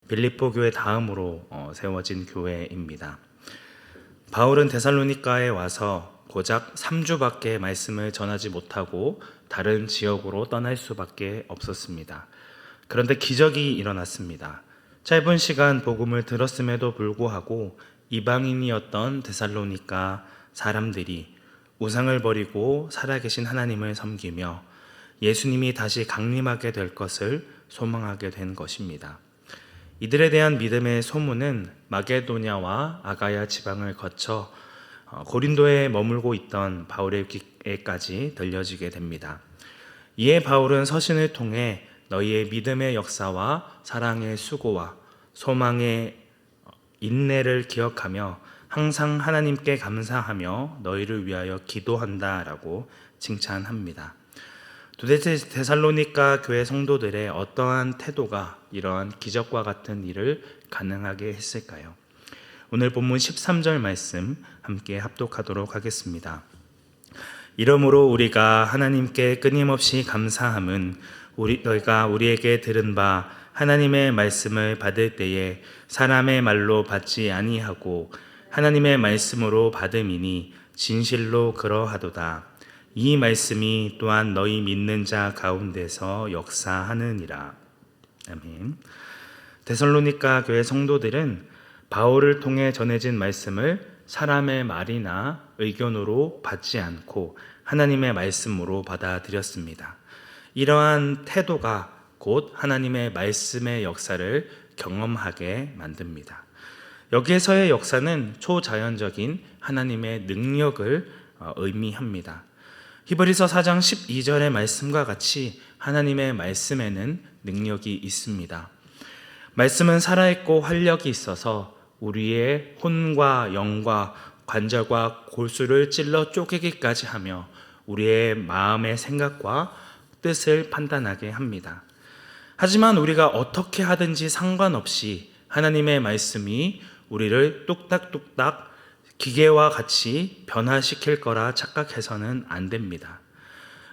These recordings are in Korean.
빌립보 교회 다음으로 세워진 교회입니다. 바울은 데살로니가에 와서 고작 3주밖에 말씀을 전하지 못하고 다른 지역으로 떠날 수밖에 없었습니다. 그런데 기적이 일어났습니다. 짧은 시간 복음을 들었음에도 불구하고 이방인이었던 데살로니가 사람들이 우상을 버리고 살아계신 하나님을 섬기며 예수님이 다시 강림하게 될 것을 소망하게 된 것입니다. 이들에 대한 믿음의 소문은 마게도냐와 아가야 지방을 거쳐 고린도에 머물고 있던 바울의 귀에까지 들려지게 됩니다. 이에 바울은 서신을 통해 너희의 믿음의 역사와 사랑의 수고와 소망의 인내를 기억하며 항상 하나님께 감사하며 너희를 위하여 기도한다라고 칭찬합니다. 도대체 데살로니가 교회 성도들의 어떠한 태도가 이러한 기적과 같은 일을 가능하게 했을까요? 오늘 본문 13절 말씀 함께 합독하도록 하겠습니다. 이러므로 우리가 하나님께 끊임없이 감사함은 너희가 우리에게 들은 바 하나님의 말씀을 받을 때에 사람의 말로 받지 아니하고 하나님의 말씀으로 받음이니 진실로 그러하도다. 이 말씀이 또한 너희 믿는 자 가운데서 역사하느니라. 아멘. 데살로니가 교회 성도들은 바울을 통해 전해진 말씀을 사람의 말이나 의견으로 받지 않고 하나님의 말씀으로 받아들였습니다. 이러한 태도가 곧 하나님의 말씀의 역사를 경험하게 만듭니다. 여기에서의 역사는 초자연적인 하나님의 능력을 의미합니다. 히브리서 4장 12절의 말씀과 같이 하나님의 말씀에는 능력이 있습니다. 말씀은 살아있고 활력이 있어서 우리의 혼과 영과 관절과 골수를 찔러 쪼개기까지 하며 우리의 마음의 생각과 뜻을 판단하게 합니다. 하지만 우리가 어떻게 하든지 상관없이 하나님의 말씀이 우리를 뚝딱뚝딱 기계와 같이 변화시킬 거라 착각해서는 안 됩니다.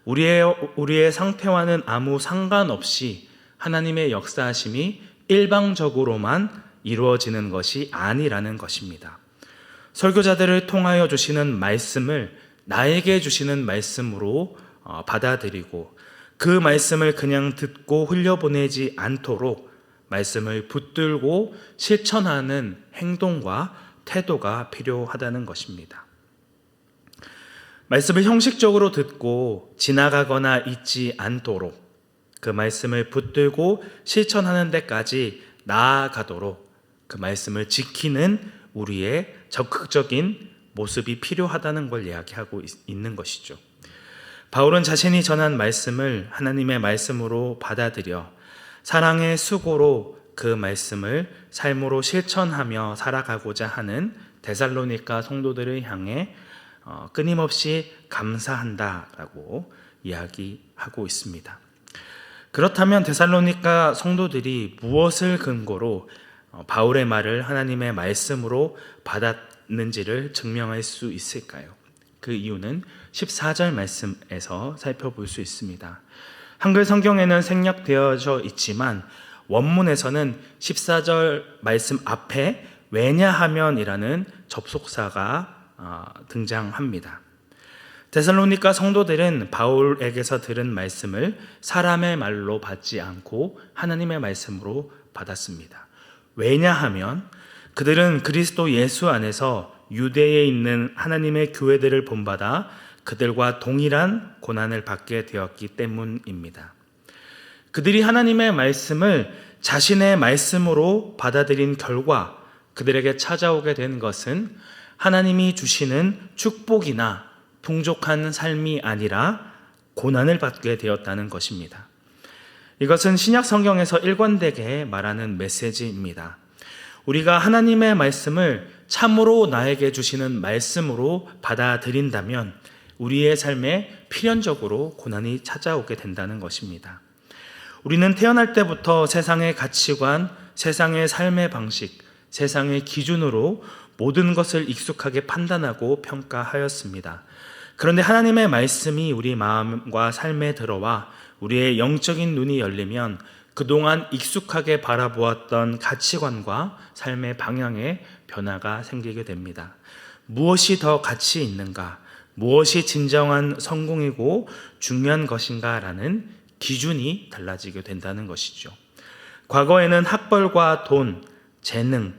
우리의 상태와는 아무 상관없이 하나님의 역사하심이 일방적으로만 이루어지는 것이 아니라는 것입니다. 설교자들을 통하여 주시는 말씀을 나에게 주시는 말씀으로 받아들이고 그 말씀을 그냥 듣고 흘려보내지 않도록 말씀을 붙들고 실천하는 행동과 태도가 필요하다는 것입니다. 말씀을 형식적으로 듣고 지나가거나 잊지 않도록 그 말씀을 붙들고 실천하는 데까지 나아가도록 그 말씀을 지키는 우리의 적극적인 모습이 필요하다는 걸 이야기하고 있는 것이죠. 바울은 자신이 전한 말씀을 하나님의 말씀으로 받아들여 사랑의 수고로 그 말씀을 삶으로 실천하며 살아가고자 하는 데살로니가 성도들을 향해 끊임없이 감사한다라고 이야기하고 있습니다. 그렇다면 데살로니가 성도들이 무엇을 근거로 바울의 말을 하나님의 말씀으로 받았는지를 증명할 수 있을까요? 그 이유는 14절 말씀에서 살펴볼 수 있습니다. 한글 성경에는 생략되어져 있지만 원문에서는 14절 말씀 앞에 왜냐하면이라는 접속사가 등장합니다. 데살로니가 성도들은 바울에게서 들은 말씀을 사람의 말로 받지 않고 하나님의 말씀으로 받았습니다. 왜냐하면 그들은 그리스도 예수 안에서 유대에 있는 하나님의 교회들을 본받아 그들과 동일한 고난을 받게 되었기 때문입니다. 그들이 하나님의 말씀을 자신의 말씀으로 받아들인 결과 그들에게 찾아오게 된 것은 하나님이 주시는 축복이나 풍족한 삶이 아니라 고난을 받게 되었다는 것입니다. 이것은 신약 성경에서 일관되게 말하는 메시지입니다. 우리가 하나님의 말씀을 참으로 나에게 주시는 말씀으로 받아들인다면 우리의 삶에 필연적으로 고난이 찾아오게 된다는 것입니다. 우리는 태어날 때부터 세상의 가치관, 세상의 삶의 방식, 세상의 기준으로 모든 것을 익숙하게 판단하고 평가하였습니다. 그런데 하나님의 말씀이 우리 마음과 삶에 들어와 우리의 영적인 눈이 열리면 그동안 익숙하게 바라보았던 가치관과 삶의 방향에 변화가 생기게 됩니다. 무엇이 더 가치 있는가? 무엇이 진정한 성공이고 중요한 것인가? 라는 기준이 달라지게 된다는 것이죠. 과거에는 학벌과 돈, 재능,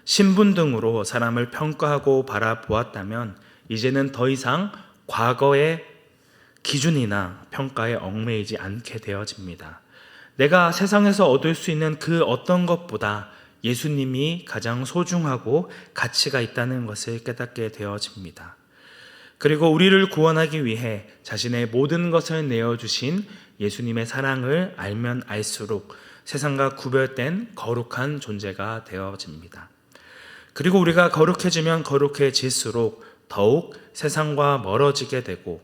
신분 등으로 사람을 평가하고 바라보았다면 이제는 더 이상 과거의 기준이나 평가에 얽매이지 않게 되어집니다. 내가 세상에서 얻을 수 있는 그 어떤 것보다 예수님이 가장 소중하고 가치가 있다는 것을 깨닫게 되어집니다. 그리고 우리를 구원하기 위해 자신의 모든 것을 내어주신 예수님의 사랑을 알면 알수록 세상과 구별된 거룩한 존재가 되어집니다. 그리고 우리가 거룩해지면 거룩해질수록 더욱 세상과 멀어지게 되고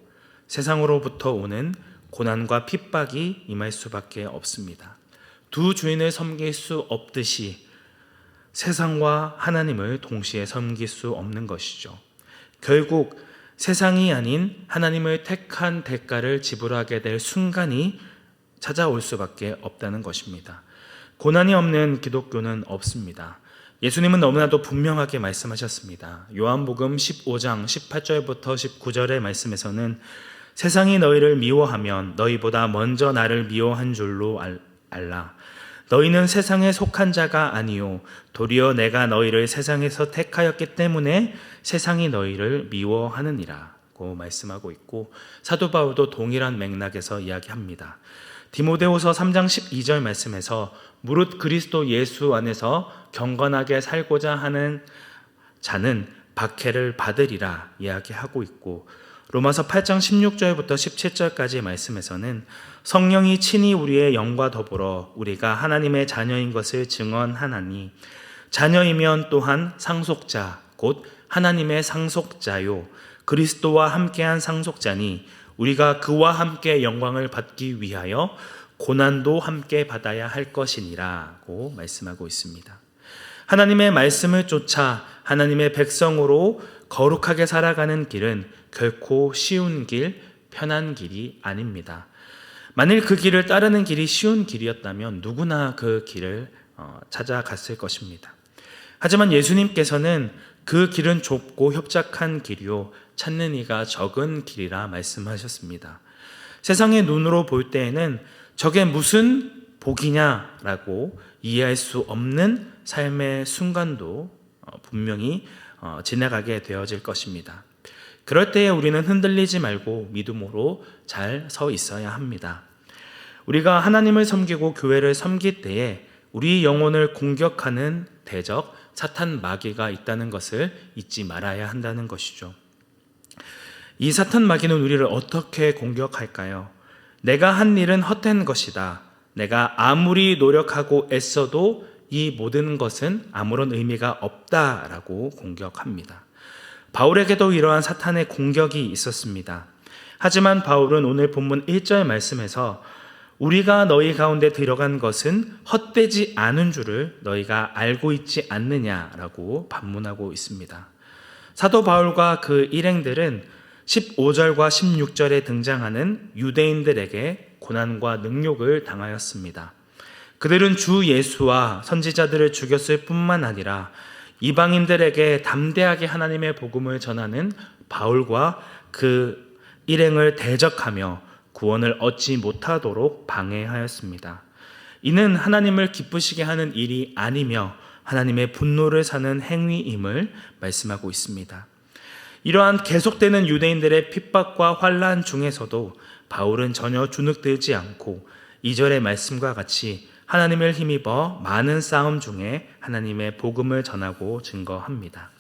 세상으로부터 오는 고난과 핍박이 임할 수밖에 없습니다. 두 주인을 섬길 수 없듯이 세상과 하나님을 동시에 섬길 수 없는 것이죠. 결국 세상이 아닌 하나님을 택한 대가를 지불하게 될 순간이 찾아올 수밖에 없다는 것입니다. 고난이 없는 기독교는 없습니다. 예수님은 너무나도 분명하게 말씀하셨습니다. 요한복음 15장 18절부터 19절의 말씀에서는 세상이 너희를 미워하면 너희보다 먼저 나를 미워한 줄로 알라. 너희는 세상에 속한 자가 아니요 도리어 내가 너희를 세상에서 택하였기 때문에 세상이 너희를 미워하느니라 고 말씀하고 있고, 사도 바울도 동일한 맥락에서 이야기합니다. 디모데후서 3장 12절 말씀에서 무릇 그리스도 예수 안에서 경건하게 살고자 하는 자는 박해를 받으리라 이야기하고 있고, 로마서 8장 16절부터 17절까지 말씀에서는 성령이 친히 우리의 영과 더불어 우리가 하나님의 자녀인 것을 증언하나니 자녀이면 또한 상속자 곧 하나님의 상속자요 그리스도와 함께한 상속자니 우리가 그와 함께 영광을 받기 위하여 고난도 함께 받아야 할 것이니라고 말씀하고 있습니다. 하나님의 말씀을 쫓아 하나님의 백성으로 거룩하게 살아가는 길은 결코 쉬운 길, 편한 길이 아닙니다. 만일 그 길을 따르는 길이 쉬운 길이었다면 누구나 그 길을 찾아갔을 것입니다. 하지만 예수님께서는 그 길은 좁고 협착한 길이요 찾는 이가 적은 길이라 말씀하셨습니다. 세상의 눈으로 볼 때에는 저게 무슨 복이냐라고 이해할 수 없는 삶의 순간도 분명히 지나가게 되어질 것입니다. 그럴 때에 우리는 흔들리지 말고 믿음으로 잘 서 있어야 합니다. 우리가 하나님을 섬기고 교회를 섬길 때에 우리 영혼을 공격하는 대적 사탄 마귀가 있다는 것을 잊지 말아야 한다는 것이죠. 이 사탄 마귀는 우리를 어떻게 공격할까요? 내가 한 일은 헛된 것이다. 내가 아무리 노력하고 애써도 이 모든 것은 아무런 의미가 없다라고 공격합니다. 바울에게도 이러한 사탄의 공격이 있었습니다. 하지만 바울은 오늘 본문 1절 말씀에서 우리가 너희 가운데 들어간 것은 헛되지 않은 줄을 너희가 알고 있지 않느냐라고 반문하고 있습니다. 사도 바울과 그 일행들은 15절과 16절에 등장하는 유대인들에게 고난과 능욕을 당하였습니다. 그들은 주 예수와 선지자들을 죽였을 뿐만 아니라 이방인들에게 담대하게 하나님의 복음을 전하는 바울과 그 일행을 대적하며 구원을 얻지 못하도록 방해하였습니다. 이는 하나님을 기쁘시게 하는 일이 아니며 하나님의 분노를 사는 행위임을 말씀하고 있습니다. 이러한 계속되는 유대인들의 핍박과 환난 중에서도 바울은 전혀 주눅들지 않고 2절의 말씀과 같이 하나님을 힘입어 많은 싸움 중에 하나님의 복음을 전하고 증거합니다.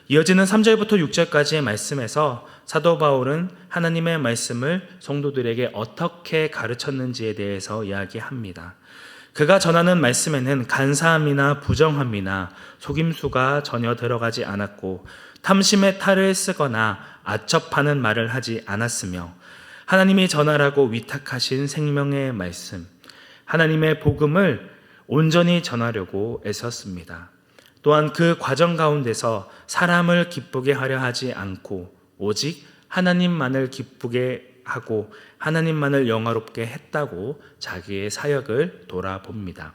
이어지는 3절부터 6절까지의 말씀에서 사도 바울은 하나님의 말씀을 성도들에게 어떻게 가르쳤는지에 대해서 이야기합니다. 그가 전하는 말씀에는 간사함이나 부정함이나 속임수가 전혀 들어가지 않았고 탐심의 탈을 쓰거나 아첩하는 말을 하지 않았으며 하나님이 전하라고 위탁하신 생명의 말씀, 하나님의 복음을 온전히 전하려고 애썼습니다. 또한 그 과정 가운데서 사람을 기쁘게 하려 하지 않고 오직 하나님만을 기쁘게 하고 하나님만을 영화롭게 했다고 자기의 사역을 돌아봅니다.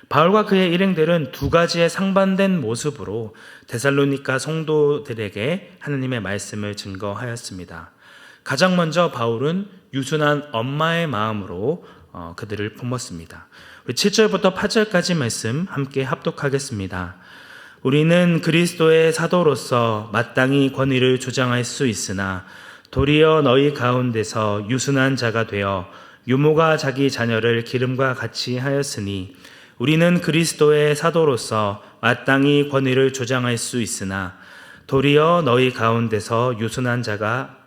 바울과 그의 일행들은 두 가지의 상반된 모습으로 데살로니가 성도들에게 하나님의 말씀을 증거하였습니다. 가장 먼저 바울은 유순한 엄마의 마음으로 그들을 품었습니다. 7절부터 8절까지 말씀 함께 합독하겠습니다. 우리는 그리스도의 사도로서 마땅히 권위를 주장할 수 있으나 도리어 너희 가운데서 유순한 자가 되어 유모가 자기 자녀를 기름과 같이 하였으니 우리는 그리스도의 사도로서 마땅히 권위를 주장할 수 있으나 도리어 너희 가운데서 유순한 자가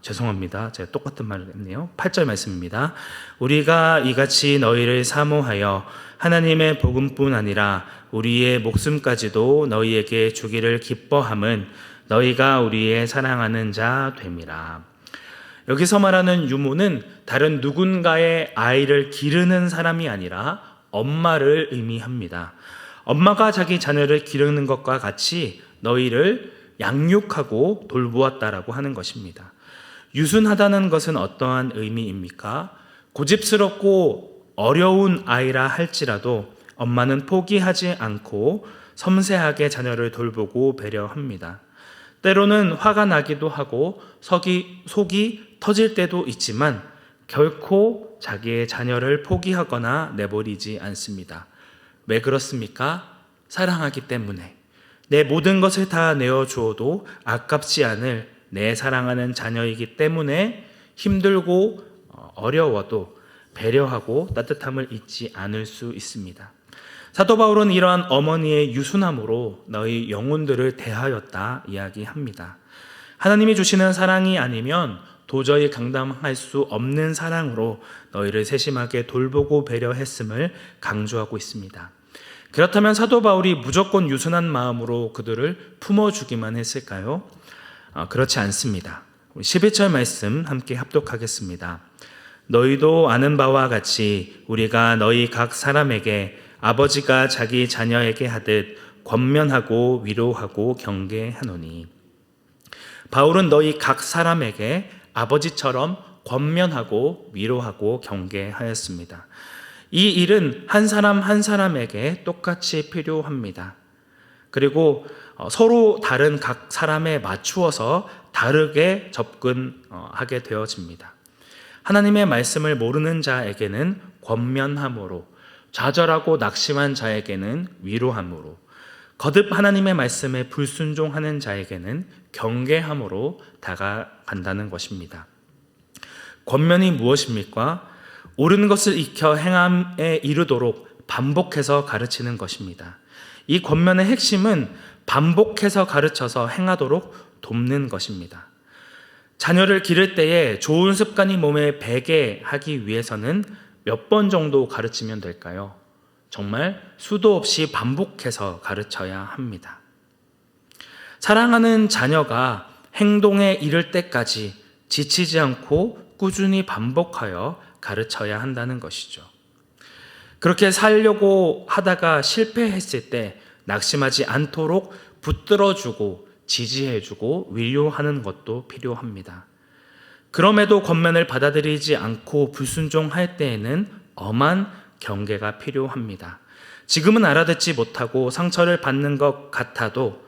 죄송합니다. 제가 똑같은 말을 했네요. 8절 말씀입니다. 우리가 이같이 너희를 사모하여 하나님의 복음뿐 아니라 우리의 목숨까지도 너희에게 주기를 기뻐함은 너희가 우리의 사랑하는 자 됨이라. 여기서 말하는 유모는 다른 누군가의 아이를 기르는 사람이 아니라 엄마를 의미합니다. 엄마가 자기 자녀를 기르는 것과 같이 너희를 양육하고 돌보았다라고 하는 것입니다. 유순하다는 것은 어떠한 의미입니까? 고집스럽고 어려운 아이라 할지라도 엄마는 포기하지 않고 섬세하게 자녀를 돌보고 배려합니다. 때로는 화가 나기도 하고 속이 터질 때도 있지만 결코 자기의 자녀를 포기하거나 내버리지 않습니다. 왜 그렇습니까? 사랑하기 때문에. 내 모든 것을 다 내어주어도 아깝지 않을 내 사랑하는 자녀이기 때문에 힘들고 어려워도 배려하고 따뜻함을 잊지 않을 수 있습니다. 사도 바울은 이러한 어머니의 유순함으로 너희 영혼들을 대하였다 이야기합니다. 하나님이 주시는 사랑이 아니면 도저히 감당할 수 없는 사랑으로 너희를 세심하게 돌보고 배려했음을 강조하고 있습니다. 그렇다면 사도 바울이 무조건 유순한 마음으로 그들을 품어주기만 했을까요? 그렇지 않습니다. 11절 말씀 함께 합독하겠습니다. 너희도 아는 바와 같이 우리가 너희 각 사람에게 아버지가 자기 자녀에게 하듯 권면하고 위로하고 경계하노니. 바울은 너희 각 사람에게 아버지처럼 권면하고 위로하고 경계하였습니다. 이 일은 한 사람 한 사람에게 똑같이 필요합니다. 그리고 서로 다른 각 사람에 맞추어서 다르게 접근하게 되어집니다. 하나님의 말씀을 모르는 자에게는 권면함으로, 좌절하고 낙심한 자에게는 위로함으로, 거듭 하나님의 말씀에 불순종하는 자에게는 경계함으로 다가간다는 것입니다. 권면이 무엇입니까? 옳은 것을 익혀 행함에 이르도록 반복해서 가르치는 것입니다. 이 권면의 핵심은 반복해서 가르쳐서 행하도록 돕는 것입니다. 자녀를 기를 때에 좋은 습관이 몸에 배게 하기 위해서는 몇 번 정도 가르치면 될까요? 정말 수도 없이 반복해서 가르쳐야 합니다. 사랑하는 자녀가 행동에 이를 때까지 지치지 않고 꾸준히 반복하여 가르쳐야 한다는 것이죠. 그렇게 살려고 하다가 실패했을 때 낙심하지 않도록 붙들어주고 지지해주고 위로하는 것도 필요합니다. 그럼에도 권면을 받아들이지 않고 불순종할 때에는 엄한 경계가 필요합니다. 지금은 알아듣지 못하고 상처를 받는 것 같아도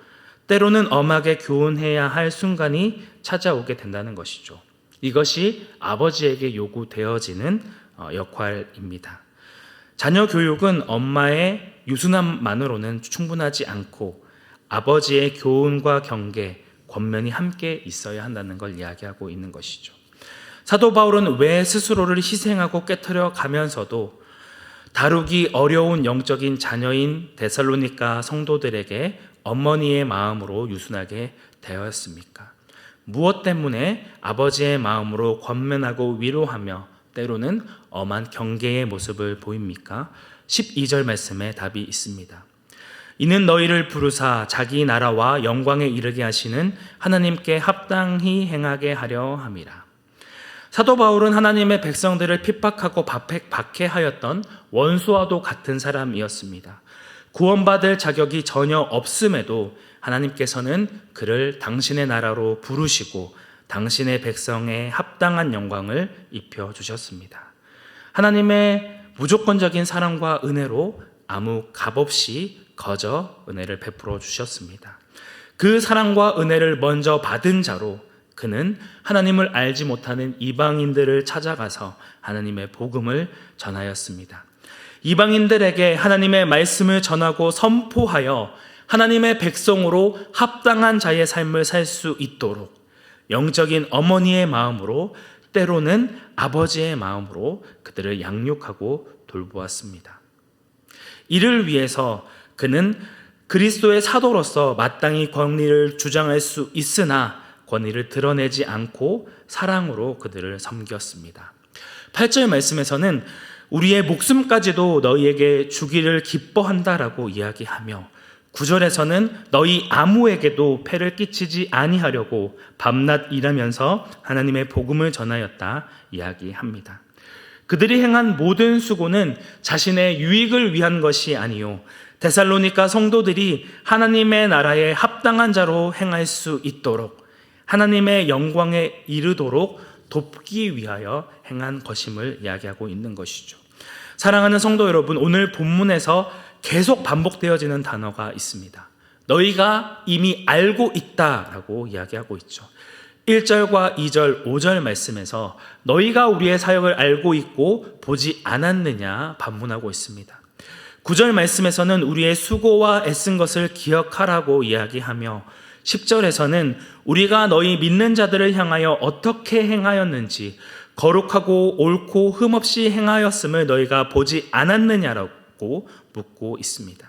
때로는 엄하게 교훈해야 할 순간이 찾아오게 된다는 것이죠. 이것이 아버지에게 요구되어지는 역할입니다. 자녀 교육은 엄마의 유순함만으로는 충분하지 않고 아버지의 교훈과 경계, 권면이 함께 있어야 한다는 걸 이야기하고 있는 것이죠. 사도 바울은 왜 스스로를 희생하고 깨트려 가면서도 다루기 어려운 영적인 자녀인 데살로니가 성도들에게 어머니의 마음으로 유순하게 대하였습니까? 무엇 때문에 아버지의 마음으로 권면하고 위로하며 때로는 엄한 경계의 모습을 보입니까? 12절 말씀에 답이 있습니다. 이는 너희를 부르사 자기 나라와 영광에 이르게 하시는 하나님께 합당히 행하게 하려 함이라. 사도 바울은 하나님의 백성들을 핍박하고 박해하였던 원수와도 같은 사람이었습니다. 구원받을 자격이 전혀 없음에도 하나님께서는 그를 당신의 나라로 부르시고 당신의 백성에 합당한 영광을 입혀주셨습니다. 하나님의 무조건적인 사랑과 은혜로 아무 값없이 거저 은혜를 베풀어 주셨습니다. 그 사랑과 은혜를 먼저 받은 자로 그는 하나님을 알지 못하는 이방인들을 찾아가서 하나님의 복음을 전하였습니다. 이방인들에게 하나님의 말씀을 전하고 선포하여 하나님의 백성으로 합당한 자의 삶을 살 수 있도록 영적인 어머니의 마음으로, 때로는 아버지의 마음으로 그들을 양육하고 돌보았습니다. 이를 위해서 그는 그리스도의 사도로서 마땅히 권위를 주장할 수 있으나 권위를 드러내지 않고 사랑으로 그들을 섬겼습니다. 8절 말씀에서는 우리의 목숨까지도 너희에게 주기를 기뻐한다라고 이야기하며 9절에서는 너희 아무에게도 폐를 끼치지 아니하려고 밤낮 일하면서 하나님의 복음을 전하였다 이야기합니다. 그들이 행한 모든 수고는 자신의 유익을 위한 것이 아니요 데살로니가 성도들이 하나님의 나라에 합당한 자로 행할 수 있도록 하나님의 영광에 이르도록 돕기 위하여 행한 것임을 이야기하고 있는 것이죠. 사랑하는 성도 여러분, 오늘 본문에서 계속 반복되어지는 단어가 있습니다. 너희가 이미 알고 있다라고 이야기하고 있죠. 1절과 2절, 5절 말씀에서 너희가 우리의 사역을 알고 있고 보지 않았느냐 반문하고 있습니다. 9절 말씀에서는 우리의 수고와 애쓴 것을 기억하라고 이야기하며 10절에서는 우리가 너희 믿는 자들을 향하여 어떻게 행하였는지 거룩하고 옳고 흠없이 행하였음을 너희가 보지 않았느냐라고 묻고 있습니다.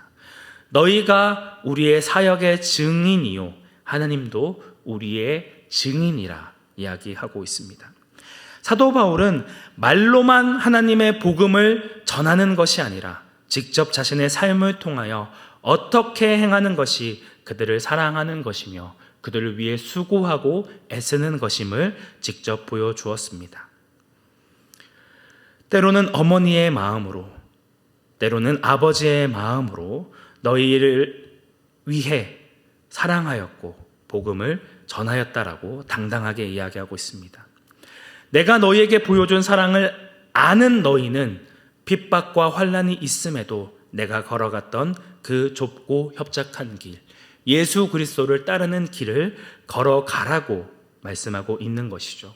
너희가 우리의 사역의 증인이요 하나님도 우리의 증인이라 이야기하고 있습니다. 사도 바울은 말로만 하나님의 복음을 전하는 것이 아니라 직접 자신의 삶을 통하여 어떻게 행하는 것이 그들을 사랑하는 것이며 그들을 위해 수고하고 애쓰는 것임을 직접 보여주었습니다. 때로는 어머니의 마음으로, 때로는 아버지의 마음으로 너희를 위해 사랑하였고 복음을 전하였다라고 당당하게 이야기하고 있습니다. 내가 너희에게 보여준 사랑을 아는 너희는 핍박과 환난이 있음에도 내가 걸어갔던 그 좁고 협착한 길, 예수 그리스도를 따르는 길을 걸어가라고 말씀하고 있는 것이죠.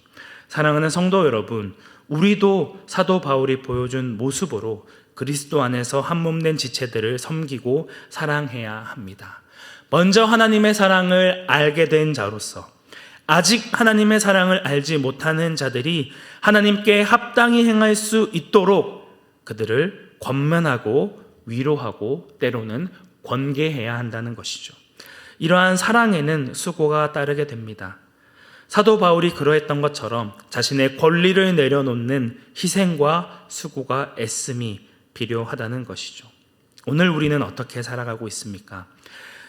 사랑하는 성도 여러분, 우리도 사도 바울이 보여준 모습으로 그리스도 안에서 한몸된 지체들을 섬기고 사랑해야 합니다. 먼저 하나님의 사랑을 알게 된 자로서 아직 하나님의 사랑을 알지 못하는 자들이 하나님께 합당히 행할 수 있도록 그들을 권면하고 위로하고 때로는 권계해야 한다는 것이죠. 이러한 사랑에는 수고가 따르게 됩니다. 사도 바울이 그러했던 것처럼 자신의 권리를 내려놓는 희생과 수고가 애씀이 필요하다는 것이죠. 오늘 우리는 어떻게 살아가고 있습니까?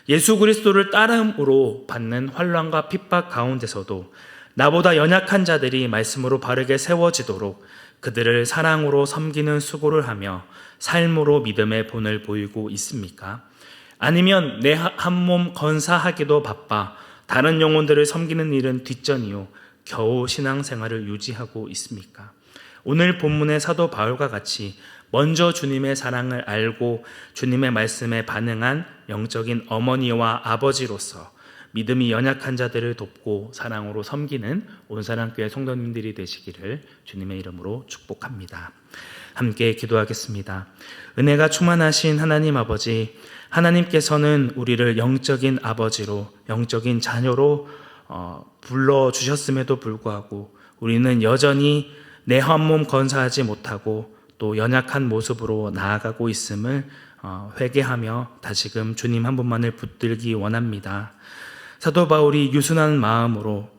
예수 그리스도를 따름으로 받는 환난과 핍박 가운데서도 나보다 연약한 자들이 말씀으로 바르게 세워지도록 그들을 사랑으로 섬기는 수고를 하며 삶으로 믿음의 본을 보이고 있습니까? 아니면 내 한 몸 건사하기도 바빠 다른 영혼들을 섬기는 일은 뒷전이요 겨우 신앙생활을 유지하고 있습니까? 오늘 본문의 사도 바울과 같이 먼저 주님의 사랑을 알고 주님의 말씀에 반응한 영적인 어머니와 아버지로서 믿음이 연약한 자들을 돕고 사랑으로 섬기는 온사랑교회 성도님들이 되시기를 주님의 이름으로 축복합니다. 함께 기도하겠습니다. 은혜가 충만하신 하나님 아버지, 하나님께서는 우리를 영적인 아버지로, 영적인 자녀로 불러주셨음에도 불구하고 우리는 여전히 내 한 몸 건사하지 못하고 또 연약한 모습으로 나아가고 있음을 회개하며 다시금 주님 한 분만을 붙들기 원합니다. 사도 바울이 유순한 마음으로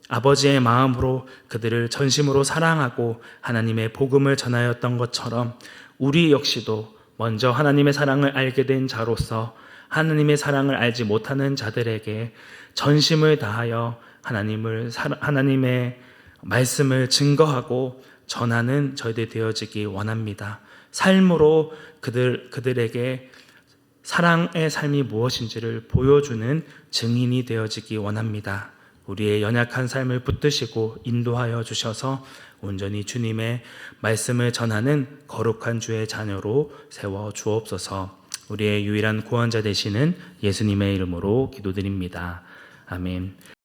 아버지의 마음으로 그들을 전심으로 사랑하고 하나님의 복음을 전하였던 것처럼 우리 역시도 먼저 하나님의 사랑을 알게 된 자로서 하나님의 사랑을 알지 못하는 자들에게 전심을 다하여 하나님의 말씀을 증거하고 전하는 저희들이 되어지기 원합니다. 삶으로 그들에게 사랑의 삶이 무엇인지를 보여주는 증인이 되어지기 원합니다. 우리의 연약한 삶을 붙드시고 인도하여 주셔서 온전히 주님의 말씀을 전하는 거룩한 주의 자녀로 세워 주옵소서. 우리의 유일한 구원자 되시는 예수님의 이름으로 기도드립니다. 아멘.